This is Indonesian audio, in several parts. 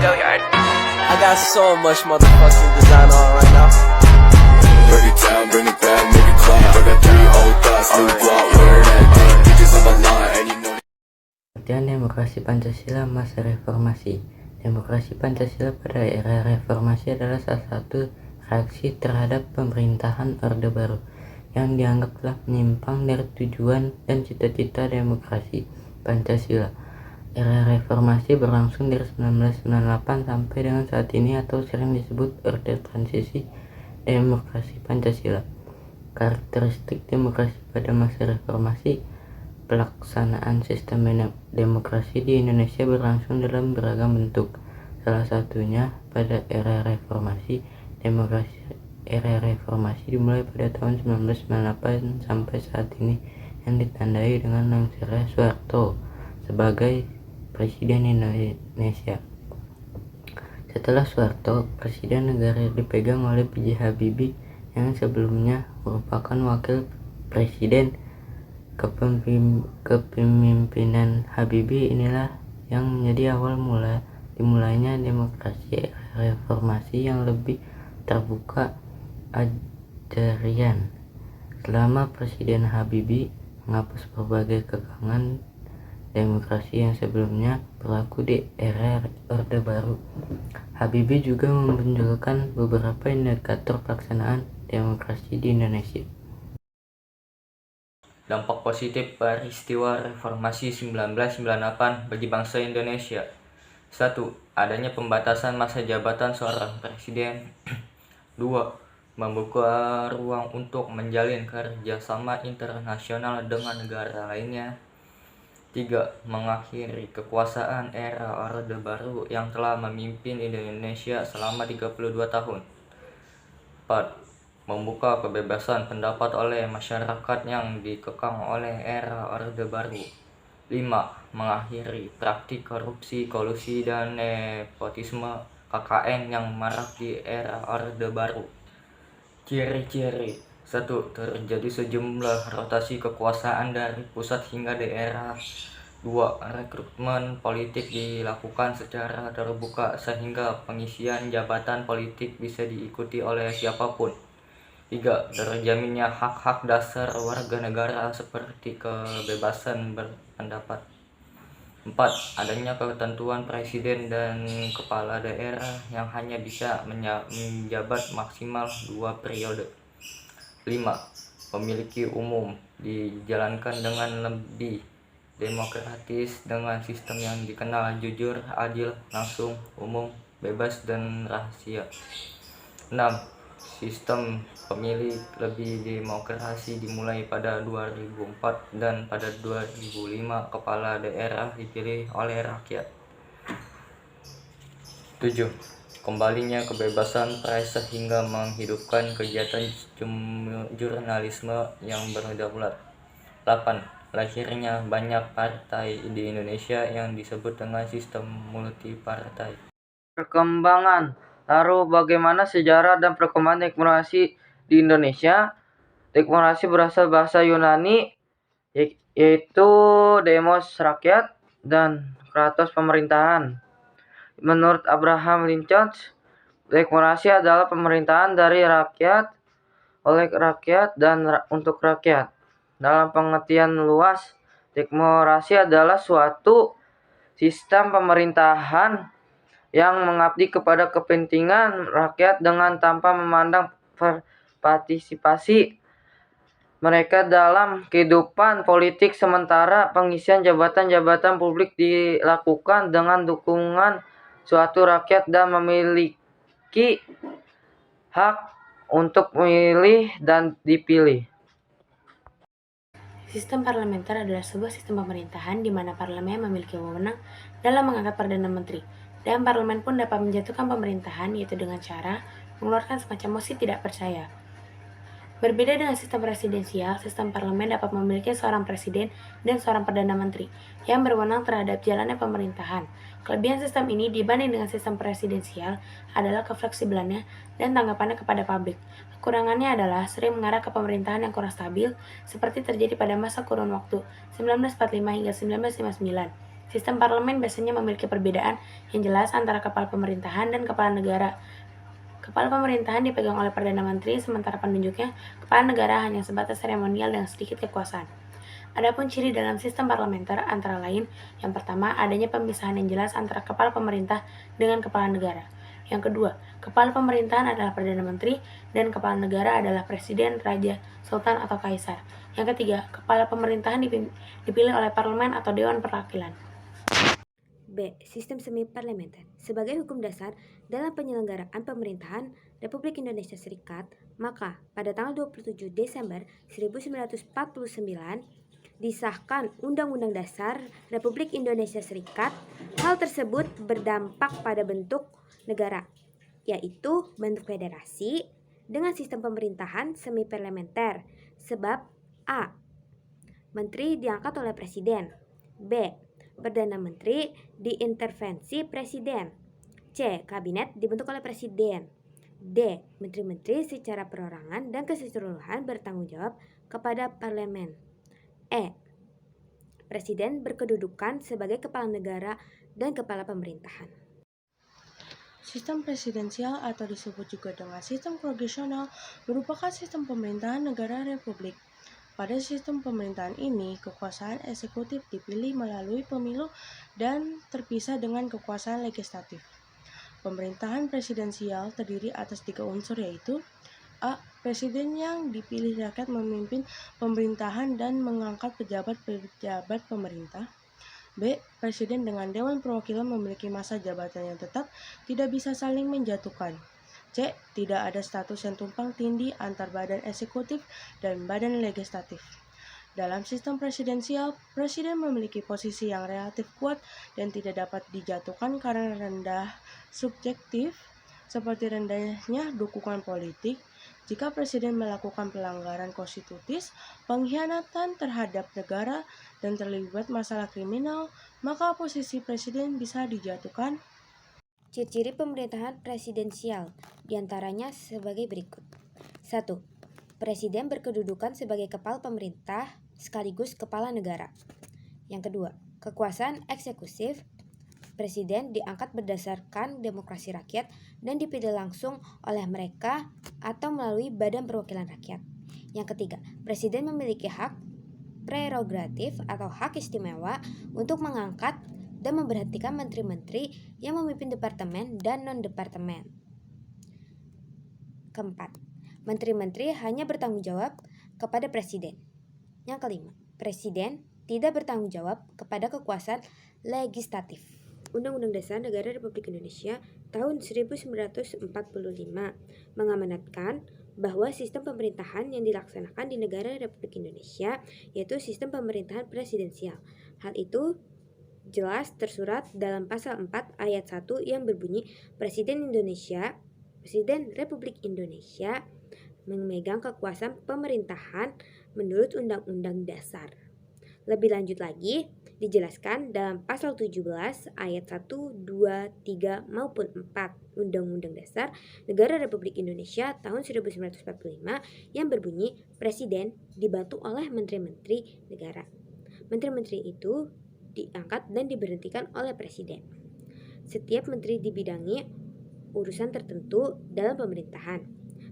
Go yard. I got so much motherfucking design on right now. Break it down, bring it back, make it clap. I got 3 old thoughts, new guap, where that thing, bitches on my line, and you know. Pengertian demokrasi Pancasila masa reformasi. Demokrasi Pancasila pada era reformasi adalah salah satu reaksi terhadap pemerintahan Orde Baru yang dianggap telah menyimpang dari tujuan dan cita-cita demokrasi Pancasila. Era reformasi berlangsung dari 1998 sampai dengan saat ini atau sering disebut Orde Transisi Demokrasi Pancasila. Karakteristik demokrasi pada masa reformasi: pelaksanaan sistem demokrasi di Indonesia berlangsung dalam beragam bentuk. Salah satunya pada era reformasi. Era reformasi dimulai pada tahun 1998 sampai saat ini yang ditandai dengan lengsernya Soeharto sebagai Presiden Indonesia. Setelah Soeharto, Presiden negara dipegang oleh B.J. Habibie yang sebelumnya merupakan wakil presiden. Kepemimpinan Habibie inilah yang menjadi awal dimulainya demokrasi reformasi yang lebih terbuka ajarian. Selama Presiden Habibie menghapus berbagai kekangan demokrasi yang sebelumnya berlaku di era Orde Baru, Habibie juga memunculkan beberapa indikator pelaksanaan demokrasi di Indonesia. Dampak positif peristiwa reformasi 1998 bagi bangsa Indonesia. 1. Adanya pembatasan masa jabatan seorang presiden. 2. Membuka ruang untuk menjalin kerjasama internasional dengan negara lainnya. 3. Mengakhiri kekuasaan era Orde Baru yang telah memimpin Indonesia selama 32 tahun. 4. Membuka kebebasan pendapat oleh masyarakat yang dikekang oleh era Orde Baru. 5. Mengakhiri praktik korupsi, kolusi, dan nepotisme KKN yang marak di era Orde Baru. Ciri-ciri: 1. Terjadi sejumlah rotasi kekuasaan dari pusat hingga daerah. 2. Rekrutmen politik dilakukan secara terbuka sehingga pengisian jabatan politik bisa diikuti oleh siapapun. 3. Terjaminnya hak-hak dasar warga negara seperti kebebasan berpendapat. 4. Adanya ketentuan presiden dan kepala daerah yang hanya bisa menjabat maksimal 2 periode. 5. Pemiliki umum dijalankan dengan lebih demokratis dengan sistem yang dikenal jujur, adil, langsung, umum, bebas, dan rahasia. 6. Sistem pemilih lebih demokrasi dimulai pada 2004 dan pada 2005 kepala daerah dipilih oleh rakyat. 7. Kembalinya kebebasan pers sehingga menghidupkan kegiatan jurnalisme yang berdaulat. 8. Lahirnya banyak partai di Indonesia yang disebut dengan sistem multipartai. Perkembangan. Lalu bagaimana sejarah dan perkembangan teknologi di Indonesia? Teknologi berasal bahasa Yunani, yaitu demos rakyat dan kratos pemerintahan. Menurut Abraham Lincoln, teknologi adalah pemerintahan dari rakyat, oleh rakyat, dan untuk rakyat. Dalam pengertian luas, teknologi adalah suatu sistem pemerintahan yang mengabdi kepada kepentingan rakyat dengan tanpa memandang partisipasi mereka dalam kehidupan politik, sementara pengisian jabatan-jabatan publik dilakukan dengan dukungan suatu rakyat dan memiliki hak untuk memilih dan dipilih. Sistem parlementer adalah sebuah sistem pemerintahan di mana parlemen memiliki wewenang dalam mengangkat perdana menteri, dan parlemen pun dapat menjatuhkan pemerintahan, yaitu dengan cara mengeluarkan semacam mosi tidak percaya. Berbeda dengan sistem presidensial, sistem parlemen dapat memiliki seorang presiden dan seorang perdana menteri yang berwenang terhadap jalannya pemerintahan. Kelebihan sistem ini dibanding dengan sistem presidensial adalah kefleksibelannya dan tanggapannya kepada publik. Kekurangannya adalah sering mengarah ke pemerintahan yang kurang stabil, seperti terjadi pada masa kurun waktu 1945 hingga 1959. Sistem parlemen biasanya memiliki perbedaan yang jelas antara kepala pemerintahan dan kepala negara. Kepala pemerintahan dipegang oleh Perdana Menteri, sementara penunjuknya kepala negara hanya sebatas seremonial dan sedikit kekuasaan. Adapun ciri dalam sistem parlementer antara lain, yang pertama, adanya pemisahan yang jelas antara kepala pemerintah dengan kepala negara. Yang kedua, kepala pemerintahan adalah Perdana Menteri dan kepala negara adalah Presiden, Raja, Sultan, atau Kaisar. Yang ketiga, kepala pemerintahan dipilih oleh Parlemen atau Dewan Perwakilan. B. Sistem semi parlementer. Sebagai hukum dasar dalam penyelenggaraan pemerintahan Republik Indonesia Serikat, maka pada tanggal 27 Desember 1949 disahkan Undang-Undang Dasar Republik Indonesia Serikat. Hal tersebut berdampak pada bentuk negara, yaitu bentuk federasi dengan sistem pemerintahan semi parlementer. Sebab A. Menteri diangkat oleh Presiden. B. Perdana Menteri diintervensi Presiden. C. Kabinet dibentuk oleh Presiden. D. Menteri-menteri secara perorangan dan keseluruhan bertanggung jawab kepada Parlemen. E. Presiden berkedudukan sebagai kepala negara dan kepala pemerintahan. Sistem presidensial atau disebut juga dengan sistem kongresional merupakan sistem pemerintahan negara republik. Pada sistem pemerintahan ini, kekuasaan eksekutif dipilih melalui pemilu dan terpisah dengan kekuasaan legislatif. Pemerintahan presidensial terdiri atas 3 unsur, yaitu A. Presiden yang dipilih rakyat memimpin pemerintahan dan mengangkat pejabat-pejabat pemerintah. B. Presiden dengan Dewan Perwakilan memiliki masa jabatan yang tetap, tidak bisa saling menjatuhkan. C. Tidak ada status yang tumpang tindih antar badan eksekutif dan badan legislatif. Dalam sistem presidensial, presiden memiliki posisi yang relatif kuat dan tidak dapat dijatuhkan karena rendah subjektif, seperti rendahnya dukungan politik. Jika presiden melakukan pelanggaran konstitusi, pengkhianatan terhadap negara, dan terlibat masalah kriminal, maka posisi presiden bisa dijatuhkan. Ciri-ciri pemerintahan presidensial diantaranya sebagai berikut. 1. Presiden berkedudukan sebagai kepala pemerintah sekaligus kepala negara. Yang kedua, kekuasaan eksekutif. Presiden diangkat berdasarkan demokrasi rakyat dan dipilih langsung oleh mereka atau melalui Badan Perwakilan Rakyat. Yang ketiga, presiden memiliki hak prerogatif atau hak istimewa untuk mengangkat dan memberhentikan menteri-menteri yang memimpin departemen dan non-departemen. Keempat, menteri-menteri hanya bertanggung jawab kepada presiden. Yang kelima, presiden tidak bertanggung jawab kepada kekuasaan legislatif. Undang-Undang Dasar Negara Republik Indonesia tahun 1945 mengamanatkan bahwa sistem pemerintahan yang dilaksanakan di negara Republik Indonesia yaitu sistem pemerintahan presidensial. Hal itu jelas tersurat dalam pasal 4 ayat 1 yang berbunyi Presiden Republik Indonesia memegang kekuasaan pemerintahan menurut Undang-Undang Dasar. Lebih lanjut lagi, dijelaskan dalam pasal 17 ayat 1, 2, 3 maupun 4 Undang-Undang Dasar Negara Republik Indonesia tahun 1945 yang berbunyi Presiden dibantu oleh Menteri-Menteri Negara. Menteri-Menteri itu diangkat dan diberhentikan oleh Presiden. Setiap menteri dibidangi urusan tertentu dalam pemerintahan,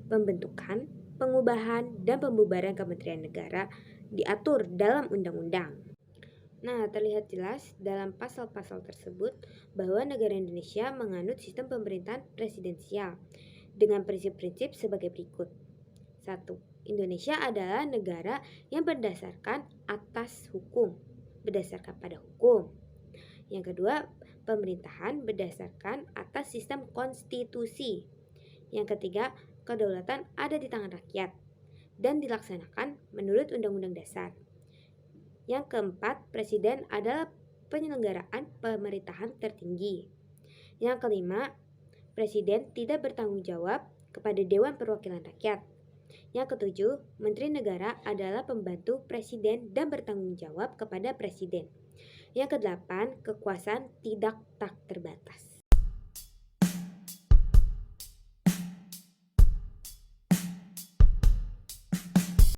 pembentukan, pengubahan, dan pembubaran kementerian negara diatur dalam undang-undang. Nah, terlihat jelas dalam pasal-pasal tersebut bahwa negara Indonesia menganut sistem pemerintahan presidensial dengan prinsip-prinsip sebagai berikut. 1. Indonesia adalah negara yang berdasarkan pada hukum. Yang kedua, pemerintahan berdasarkan atas sistem konstitusi. Yang ketiga, kedaulatan ada di tangan rakyat dan dilaksanakan menurut Undang-Undang Dasar. Yang keempat, presiden adalah penyelenggaraan pemerintahan tertinggi. Yang kelima, presiden tidak bertanggung jawab kepada Dewan Perwakilan Rakyat. Yang ketujuh, menteri negara adalah pembantu presiden dan bertanggung jawab kepada presiden. Yang kedelapan, kekuasaan tidak tak terbatas.